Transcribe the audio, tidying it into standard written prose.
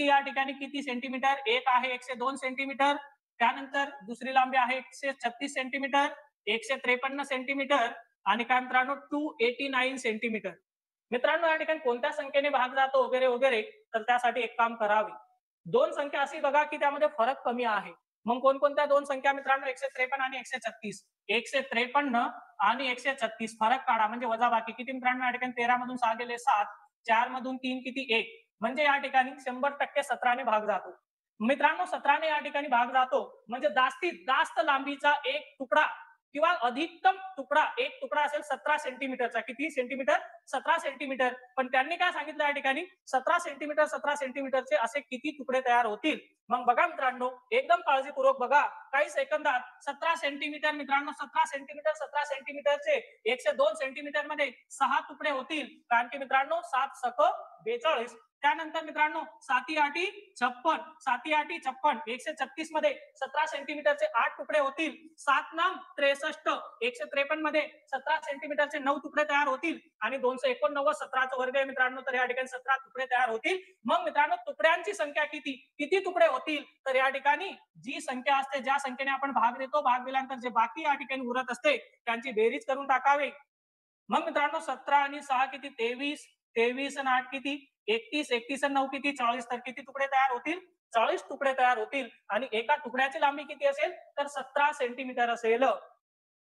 या ठिकाणी किती सेंटीमीटर? एक आहे 102 सेंटीमीटर. त्यानंतर दुसरी लांबी आहे 136 सेंटीमीटर, 153 सेंटीमीटर आणि काय मित्रांनो 289 सेंटीमीटर. मित्रांनो या ठिकाणी कोणत्या संख्येने भाग जातो वगैरे वगैरे, तर त्यासाठी एक काम करावे. दोन संख्या अशी बघा की त्यामध्ये फरक कमी आहे. मग कोणकोणत्या दोन संख्या मित्रांनो? 153 आणि 136. 153 आणि 136 फरक काढा म्हणजे वजाबाकी किती मित्रांनो? या ठिकाणी 13 मधून 6 गेले 7, 4 मधून 3 किती 1, म्हणजे या ठिकाणी 100% 17ने भाग जातो. मित्रांनो 17ने या ठिकाणी भाग जातो म्हणजे जास्तीत जास्त लांबीचा एक तुकडा किंवा अधिकतम तुकडा, एक तुकडा असेल 17 सेंटीमीटरचा. किती सेंटीमीटर? 17 सेंटीमीटर. पण त्यांनी काय सांगितलं या ठिकाणी? 17 सेंटीमीटर 17 सेंटीमीटरचे असे किती तुकडे तयार होतील? मग बघा मित्रांनो, एकदम काळजीपूर्वक बघा. काही सेकंदात 17 सेंटीमीटर मित्रांनो, 17 सेंटीमीटर 17 सेंटीमीटरचे 102 सेंटीमीटर मध्ये 6 तुकडे होतील. कारण की मित्रांनो 7 सक 42. त्यानंतर मित्रांनो 7 आठी 56, 7 आठी 56. 136 मध्ये 17 सेंटीमीटरचे 8 तुकडे होतील. 7 नाम 63. 153 मध्ये 17 सेंटीमीटरचे 9 तुकडे तयार होतील आणि 289 17चा वर्ग आहे मित्रांनो, तर या ठिकाणी 17 तुकडे तयार होतील. मग मित्रांनो तुकड्यांची संख्या किती किती तुकडे होतील? तर या ठिकाणी जी संख्या असते, ज्या संख्येने आपण भाग देतो, भाग दिल्यानंतर जे बाकी या ठिकाणी उरत असते त्यांची बेरीज करून टाकावे. मग मित्रांनो 17 आणि 6 किती? 23. 23 आणि 8 किती? 31. 31 आणि 9 किती? 40. तर किती तुकडे तयार होतील? 40 तुकडे तयार होतील. आणि एका तुकड्याची लांबी किती असेल? तर 17 सेंटीमीटर असेल.